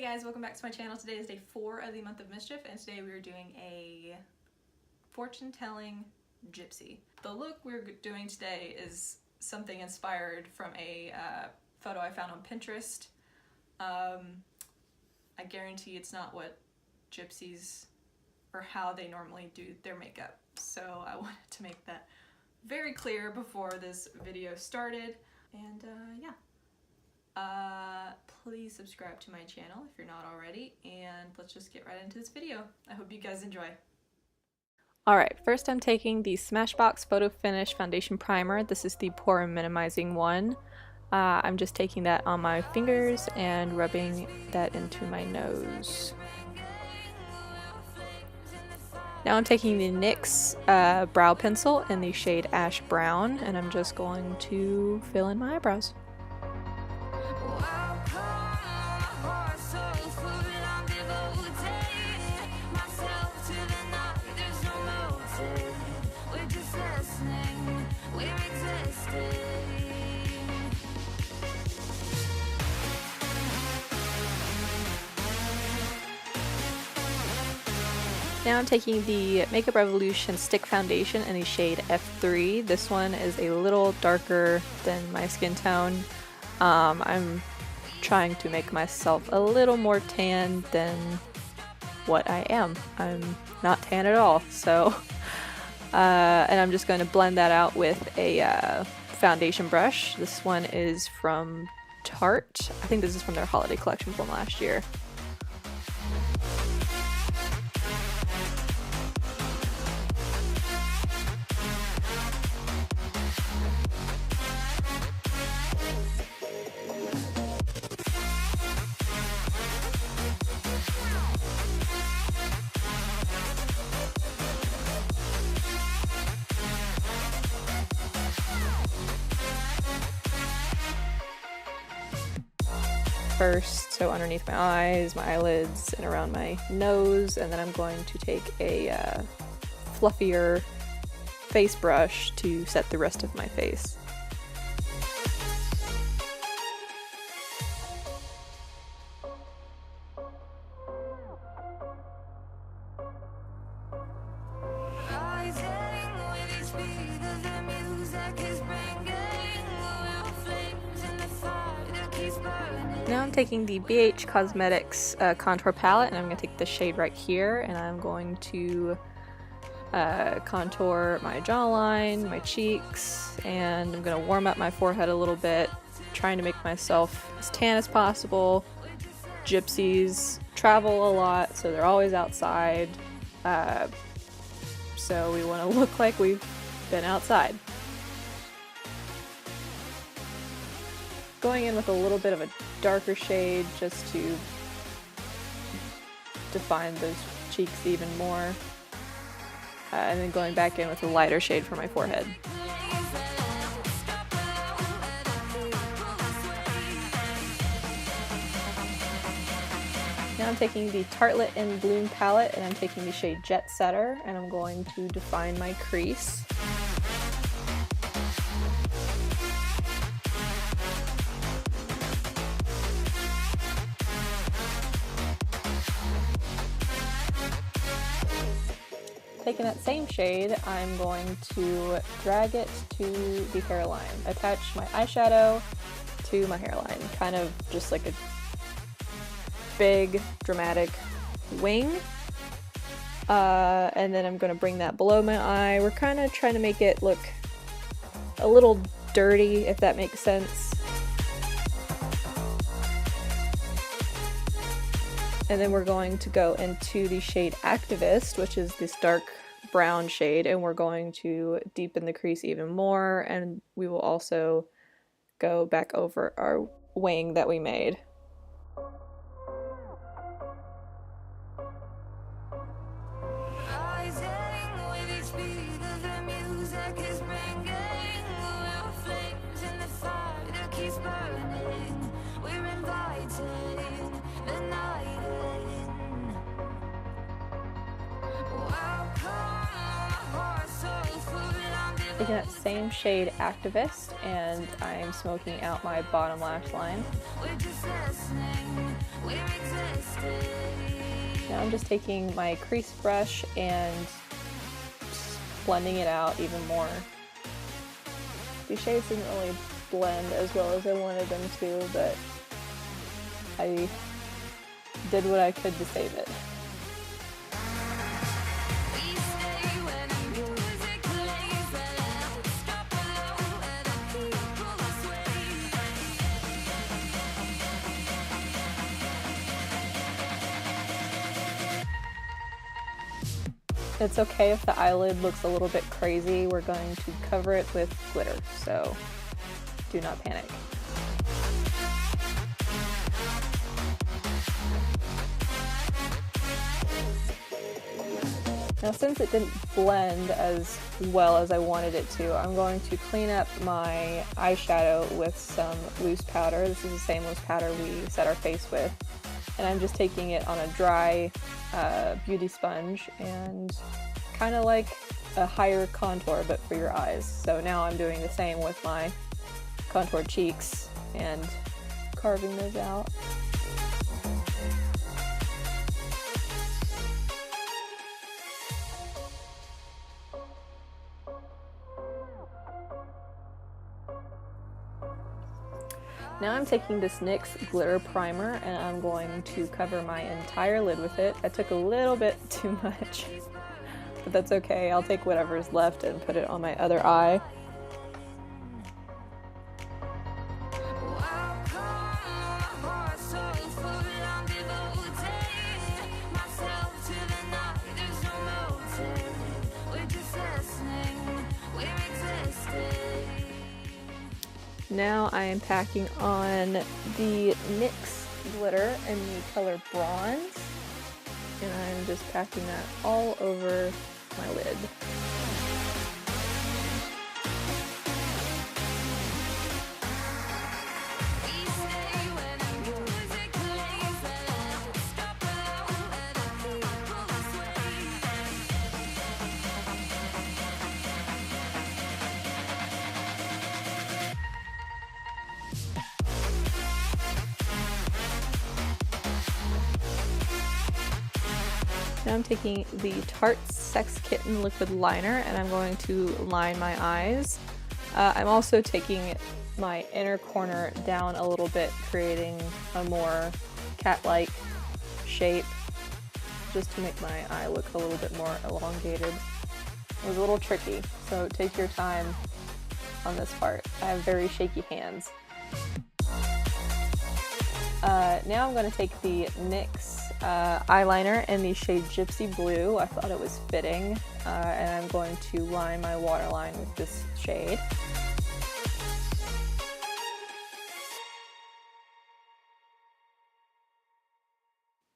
guys, welcome back to my channel. Today is day 4 of the month of Mischief, and today we are doing a fortune-telling gypsy. The look we're doing today is something inspired from a photo I found on Pinterest. I guarantee it's not what gypsies or how they normally do their makeup, so I wanted to make that very clear before this video started. And yeah. Please subscribe to my channel if you're not already, and let's just get right into this video. I hope you guys enjoy. Alright, first I'm taking the Smashbox Photo Finish Foundation Primer. This is the pore minimizing one. I'm just taking that on my fingers and rubbing that into my nose. Now I'm taking the NYX brow pencil in the shade Ash Brown, and I'm just going to fill in my eyebrows. Now I'm taking the Makeup Revolution Stick Foundation in the shade F3. This one is a little darker than my skin tone. I'm trying to make myself a little more tan than what I am. I'm not tan at all, so and I'm just going to blend that out with a foundation brush. This one is from Tarte. I think this is from their holiday collection from last year. First, so underneath my eyes, my eyelids, and around my nose, and then I'm going to take a fluffier face brush to set the rest of my face. Now I'm taking the BH Cosmetics contour palette, and I'm going to take the shade right here, and I'm going to contour my jawline, my cheeks, and I'm going to warm up my forehead a little bit, trying to make myself as tan as possible. Gypsies travel a lot, so they're always outside, so we want to look like we've been outside. Going in with a little bit of a darker shade just to define those cheeks even more, and then going back in with a lighter shade for my forehead. Now I'm taking the Tartelette in Bloom palette, and I'm taking the shade Jet Setter, and I'm going to define my crease. Taking that same shade, I'm going to drag it to the hairline. Attach my eyeshadow to my hairline, kind of just like a big, dramatic wing. And then I'm going to bring that below my eye. We're kind of trying to make it look a little dirty, if that makes sense. And then we're going to go into the shade Activist, which is this dark brown shade, and we're going to deepen the crease even more, and we will also go back over our wing that we made. Taking that same shade Activist, and I'm smoking out my bottom lash line. Now I'm just taking my crease brush and blending it out even more. These shades didn't really blend as well as I wanted them to, but I did what I could to save it. It's okay if the eyelid looks a little bit crazy. We're going to cover it with glitter, so do not panic. Now, since it didn't blend as well as I wanted it to, I'm going to clean up my eyeshadow with some loose powder. This is the same loose powder we set our face with. And I'm just taking it on a dry beauty sponge and kind of like a higher contour, but for your eyes. So now I'm doing the same with my contour cheeks and carving those out. Now I'm taking this NYX Glitter Primer and I'm going to cover my entire lid with it. I took a little bit too much, but that's okay. I'll take whatever's left and put it on my other eye. Now I am packing on the NYX glitter in the color Bronze, and I'm just packing that all over my lid. Now I'm taking the Tarte Sex Kitten liquid liner and I'm going to line my eyes. I'm also taking my inner corner down a little bit, creating a more cat-like shape just to make my eye look a little bit more elongated. It was a little tricky, so take your time on this part. I have very shaky hands. Now I'm going to take the NYX eyeliner in the shade Gypsy Blue. I thought it was fitting, and I'm going to line my waterline with this shade.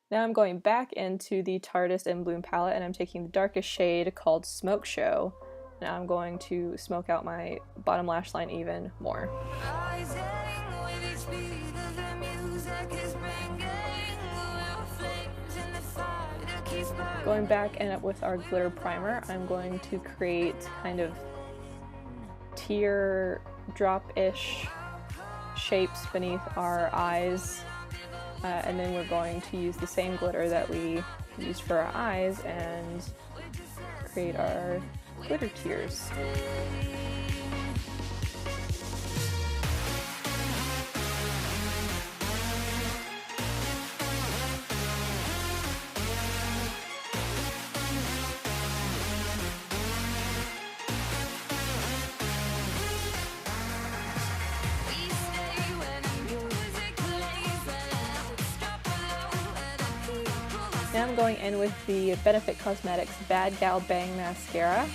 Now I'm going back into the Tarte in Bloom palette and I'm taking the darkest shade called Smoke Show. Now I'm going to smoke out my bottom lash line even more. Going back and up with our glitter primer, I'm going to create kind of tear drop-ish shapes beneath our eyes. And then we're going to use the same glitter that we used for our eyes and create our glitter tears. Now I'm going in with the Benefit Cosmetics Bad Gal Bang Mascara.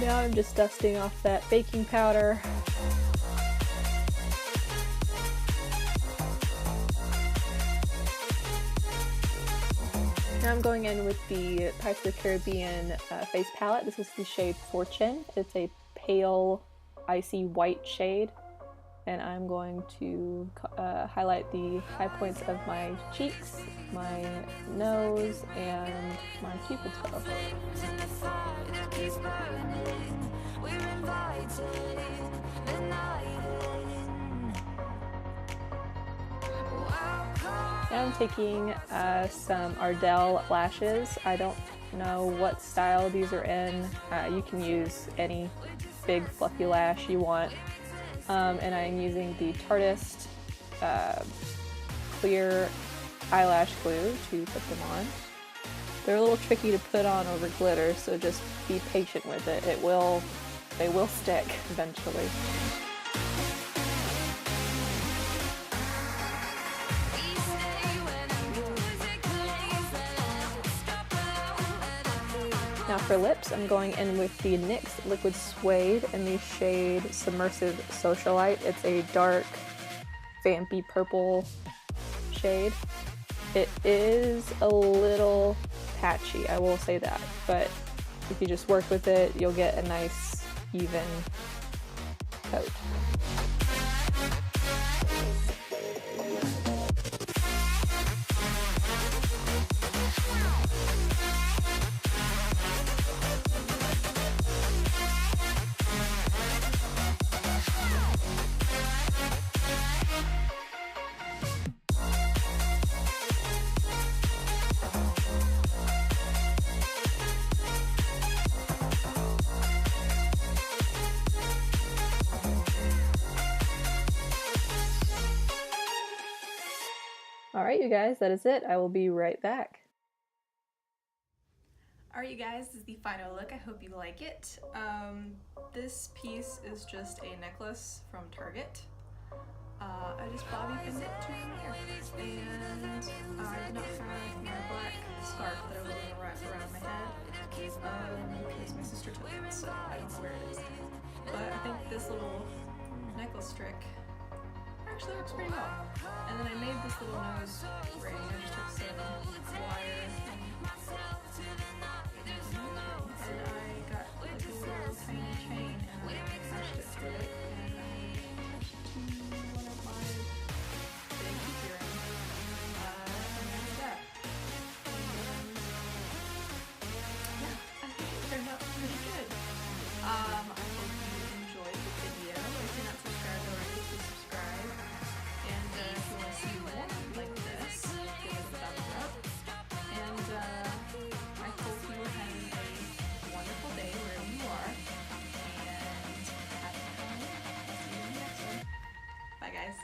Now I'm just dusting off that baking powder. Now I'm going in with the Pirates of the Caribbean face palette. This is the shade Fortune. It's a pale, icy white shade. And I'm going to highlight the high points of my cheeks, my nose, and my cupid's bow. Now I'm taking some Ardell lashes. I don't know what style these are in. You can use any big fluffy lash you want. And I'm using the Tarte clear eyelash glue to put them on. They're a little tricky to put on over glitter, so just be patient with it. They will stick eventually. Now for lips, I'm going in with the NYX Liquid Suede in the shade Subversive Socialite. It's a dark, vampy purple shade. It is a little patchy, I will say that, but if you just work with it, you'll get a nice, even coat. Alright you guys, that is it. I will be right back. Alright you guys, this is the final look. I hope you like it. This piece is just a necklace from Target. I just bobby pinned it to my hair. And I did not have my black scarf that I was going to wrap around my head because my sister took it, so I don't know where it is. But I think this little necklace trick actually works pretty well. And then I made this little nose ring. I just took some wire and I got like a little tiny chain and I attached it to it and I attached it to one of my big earrings. And that's that. And yeah, I think it turned out pretty good. I hope you enjoyed the video. If you're not subscribed already, please subscribe. And if you want to see more like this, give it a thumbs up. And I hope you are having a wonderful day wherever you are. And happy Halloween. I'll see you in the next one. Bye guys.